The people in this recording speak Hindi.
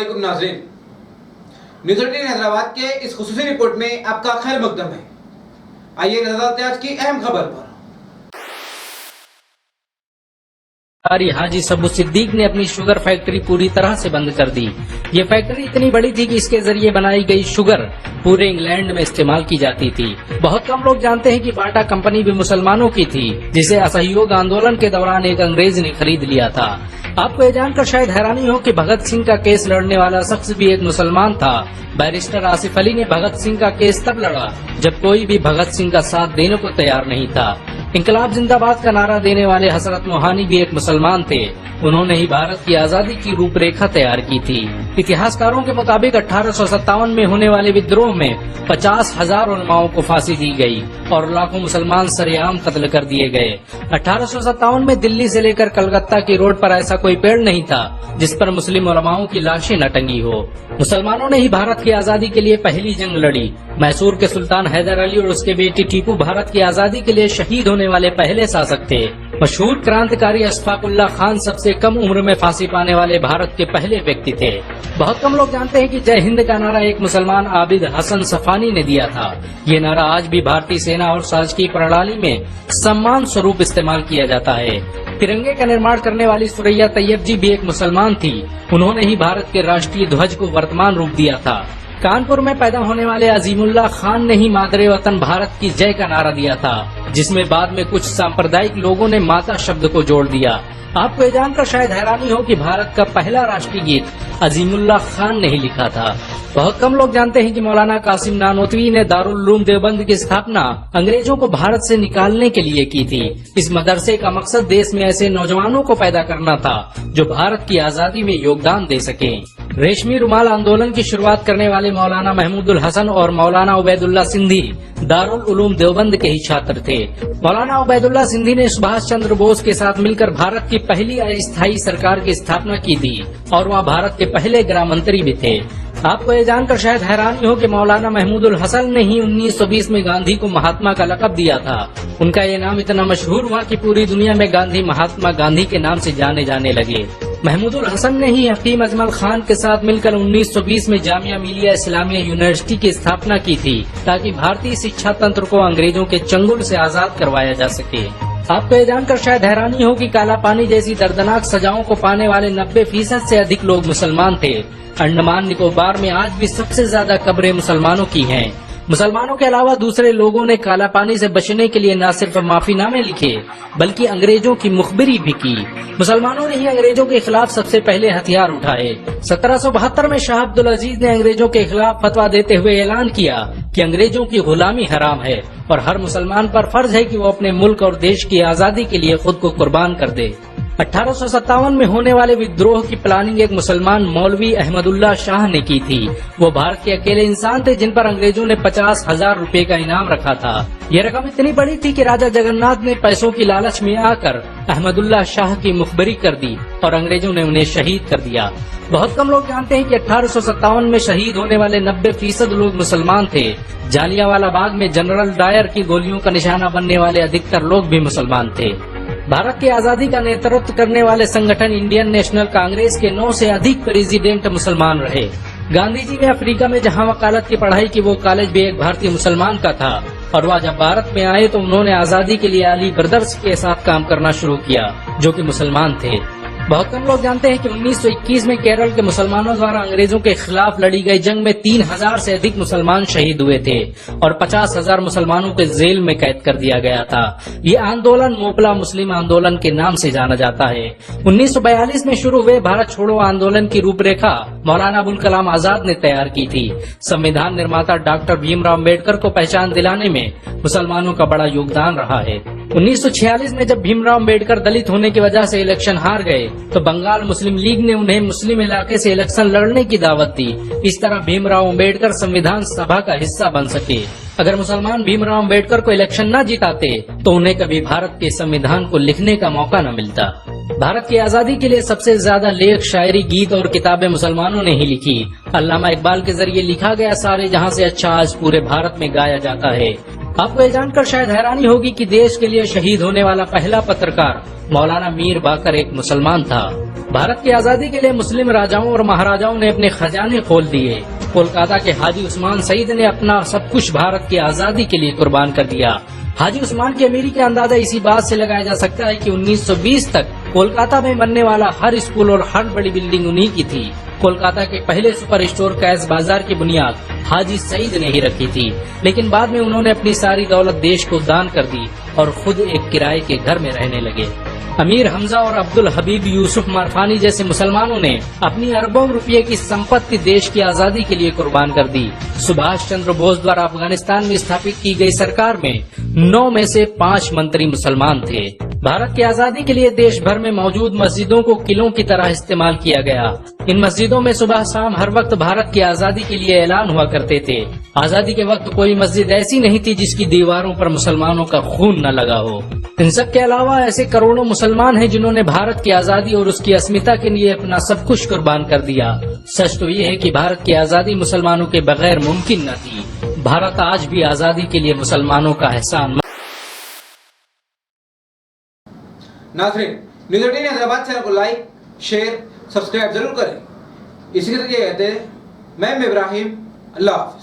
अस्सलामुअलैकुम नाज़रीन, न्यूज़ 18 हैदराबाद के इस खुसूसी रिपोर्ट में आपका खैर मकदम है। आइए नजर डालते हैं आज की अहम खबर पर। हाजी सबू सिद्दीक ने अपनी शुगर फैक्ट्री पूरी तरह से बंद कर दी। ये फैक्ट्री इतनी बड़ी थी कि इसके जरिए बनाई गई शुगर पूरे इंग्लैंड में इस्तेमाल की जाती थी। बहुत कम लोग जानते हैं कि बाटा कंपनी भी मुसलमानों की थी, जिसे असहयोग आंदोलन के दौरान एक अंग्रेज ने खरीद लिया था। आपको ये जानकर शायद हैरानी हो कि भगत सिंह का केस लड़ने वाला शख्स भी एक मुसलमान था। बैरिस्टर आसिफ अली ने भगत सिंह का केस तब लड़ा जब कोई भी भगत सिंह का साथ देने को तैयार नहीं था। इंकलाब जिंदाबाद का नारा देने वाले हजरत मोहानी भी एक मुसलमान थे। उन्होंने ही भारत की आजादी की रूपरेखा तैयार की थी। इतिहासकारों के मुताबिक 1857 में होने वाले विद्रोह में 50,000 उलमाओं को फांसी दी गई और लाखों मुसलमान सरेआम कत्ल कर दिए गए। 1857 में दिल्ली से लेकर कलकत्ता की रोड पर ऐसा कोई पेड़ नहीं था जिस पर मुस्लिम उलमाओं की लाशें न टंगी हो। मुसलमानों ने ही भारत की आजादी के लिए पहली जंग लड़ी। मैसूर के सुल्तान हैदर अली और उसके बेटी टीपू भारत की आजादी के लिए शहीद होने वाले पहले शासक थे। मशहूर क्रांतिकारी अशफाकुल्लाह खान सबसे कम उम्र में फांसी पाने वाले भारत के पहले व्यक्ति थे। बहुत कम लोग जानते हैं कि जय हिंद का नारा एक मुसलमान आबिद हसन सफानी ने दिया था। ये नारा आज भी भारतीय सेना और शासकीय प्रणाली में सम्मान स्वरूप इस्तेमाल किया जाता है। तिरंगे का निर्माण करने वाली सुरैया तैयब जी भी एक मुसलमान थी। उन्होंने ही भारत के राष्ट्रीय ध्वज को वर्तमान रूप दिया था। कानपुर में पैदा होने वाले अजीमुल्लाह खान ने ही मादरे वतन भारत की जय का नारा दिया था, जिसमें बाद में कुछ सांप्रदायिक लोगों ने माता शब्द को जोड़ दिया। आपको ये जानकर शायद हैरानी हो कि भारत का पहला राष्ट्रीय गीत अजीमुल्लाह खान ने ही लिखा था। बहुत कम लोग जानते हैं कि मौलाना कासिम नानोतवी ने दारुल उलूम देवबंद की स्थापना अंग्रेजों को भारत से निकालने के लिए की थी। इस मदरसे का मकसद देश में ऐसे नौजवानों को पैदा करना था जो भारत की आजादी में योगदान दे सके। रेशमी रुमाल आंदोलन की शुरुआत करने वाले मौलाना महमूदुल हसन और मौलाना उबैदुल्ला सिंधी दारुल उलूम देवबंद के ही छात्र थे। मौलाना उबैदुल्ला सिंधी ने सुभाष चंद्र बोस के साथ मिलकर भारत की पहली अस्थायी सरकार की स्थापना की थी और वह भारत के पहले गृह मंत्री भी थे। आपको ये जानकर शायद हैरानी हो कि मौलाना महमूदुल हसन ने ही 1920 में गांधी को महात्मा का लक़ब दिया था। उनका ये नाम इतना मशहूर हुआ कि पूरी दुनिया में गांधी महात्मा गांधी के नाम से जाने जाने लगे। महमूदुल हसन ने ही हकीम अजमल खान के साथ मिलकर 1920 में जामिया मिलिया इस्लामिया यूनिवर्सिटी की स्थापना की थी, ताकि भारतीय शिक्षा तंत्र को अंग्रेजों के चंगुल से आजाद करवाया जा सके। आपको ये जानकर शायद हैरानी हो कि काला पानी जैसी दर्दनाक सजाओं को पाने वाले 90% से अधिक लोग मुसलमान थे। अंडमान निकोबार में आज भी सबसे ज्यादा कब्रें मुसलमानों की हैं। मुसलमानों के अलावा दूसरे लोगों ने काला पानी से बचने के लिए न सिर्फ माफीनामे लिखे बल्कि अंग्रेजों की मुखबिरी भी की। मुसलमानों ने ही अंग्रेजों के खिलाफ सबसे पहले हथियार उठाए। 1772 में शाह अब्दुल अजीज ने अंग्रेजों के खिलाफ फतवा देते हुए ऐलान किया कि अंग्रेजों की गुलामी हराम है और हर मुसलमान पर फर्ज है कि वो अपने मुल्क और देश की आजादी के लिए खुद को कुर्बान कर दे। 1857 में होने वाले विद्रोह की प्लानिंग एक मुसलमान मौलवी अहमदुल्लाह शाह ने की थी। वो भारत के अकेले इंसान थे जिन पर अंग्रेजों ने 50,000 रुपए का इनाम रखा था। ये रकम इतनी बड़ी थी कि राजा जगन्नाथ ने पैसों की लालच में आकर अहमदुल्लाह शाह की मुखबिरी कर दी और अंग्रेजों ने उन्हें शहीद कर दिया। बहुत कम लोग जानते हैं कि 1857 में शहीद होने वाले 90% लोग मुसलमान थे। जालियांवाला बाग में जनरल डायर की गोलियों का निशाना बनने वाले अधिकतर लोग भी मुसलमान थे। भारत की आजादी का नेतृत्व करने वाले संगठन इंडियन नेशनल कांग्रेस के 9 से अधिक प्रेसिडेंट मुसलमान रहे। गांधी जी ने अफ्रीका में जहां वकालत की पढ़ाई की, वो कॉलेज भी एक भारतीय मुसलमान का था और वह जब भारत में आए तो उन्होंने आजादी के लिए अली ब्रदर्स के साथ काम करना शुरू किया, जो कि मुसलमान थे। बहुत कम लोग जानते हैं कि 1921 में केरल के मुसलमानों द्वारा अंग्रेजों के खिलाफ लड़ी गई जंग में 3000 से अधिक मुसलमान शहीद हुए थे और 50,000 मुसलमानों को जेल में कैद कर दिया गया था। ये आंदोलन मोपला मुस्लिम आंदोलन के नाम से जाना जाता है। 1942 में शुरू हुए भारत छोड़ो आंदोलन की रूपरेखा मौलाना अबुल कलाम आजाद ने तैयार की थी। संविधान निर्माता डॉक्टर भीमराव अम्बेडकर को पहचान दिलाने में मुसलमानों का बड़ा योगदान रहा है। 1946 में जब भीमराव अम्बेडकर दलित होने की वजह से इलेक्शन हार गए तो बंगाल मुस्लिम लीग ने उन्हें मुस्लिम इलाके से इलेक्शन लड़ने की दावत दी। इस तरह भीमराव अम्बेडकर संविधान सभा का हिस्सा बन सके। अगर मुसलमान भीमराव अम्बेडकर को इलेक्शन न जिताते तो उन्हें कभी भारत के संविधान को लिखने का मौका न मिलता। भारत की आजादी के लिए सबसे ज्यादा लेख, शायरी, गीत और किताबें मुसलमानों ने ही लिखी। अल्लामा इकबाल के जरिए लिखा गया सारे जहां से अच्छा आज पूरे भारत में गाया जाता है। आपको ये जानकर शायद हैरानी होगी कि देश के लिए शहीद होने वाला पहला पत्रकार मौलाना मीर बाकर एक मुसलमान था। भारत की आजादी के लिए मुस्लिम राजाओं और महाराजाओं ने अपने खजाने खोल दिए। कोलकाता के हाजी उस्मान सईद ने अपना सब कुछ भारत की आजादी के लिए कुर्बान कर दिया। हाजी उस्मान की अमीरी का अंदाजा इसी बात से लगाया जा सकता है कि 1920 तक कोलकाता में बनने वाला हर स्कूल और हर बड़ी बिल्डिंग उन्हीं की थी। कोलकाता के पहले सुपर स्टोर कैश बाजार की बुनियाद हाजी सईद ने ही रखी थी, लेकिन बाद में उन्होंने अपनी सारी दौलत देश को दान कर दी और खुद एक किराए के घर में रहने लगे। अमीर हमजा और अब्दुल हबीब यूसुफ मारफानी जैसे मुसलमानों ने अपनी अरबों रुपये की संपत्ति देश की आजादी के लिए कुर्बान कर दी। सुभाष चंद्र बोस द्वारा अफगानिस्तान में स्थापित की गई सरकार में 9 में से 5 मंत्री मुसलमान थे। भारत की आजादी के लिए देश भर में मौजूद मस्जिदों को किलों की तरह इस्तेमाल किया गया। इन मस्जिदों में सुबह शाम हर वक्त भारत की आजादी के लिए ऐलान हुआ करते थे। आजादी के वक्त कोई मस्जिद ऐसी नहीं थी जिसकी दीवारों पर मुसलमानों का खून न लगा हो। इन सब के अलावा ऐसे करोड़ों मुसलमान हैं जिन्होंने भारत की आजादी और उसकी अस्मिता के लिए अपना सब कुछ कुर्बान कर दिया। सच तो ये है कि भारत की आजादी मुसलमानों के बगैर मुमकिन न थी। भारत आज भी आजादी के लिए मुसलमानों का एहसान। नाज़रीन, न्यूज़ 18 हैदराबाद चैनल को लाइक, शेयर, सब्सक्राइब जरूर करें। इसी के साथ कहते हैं मैं इब्राहिम, अल्लाह हाफ़िज़।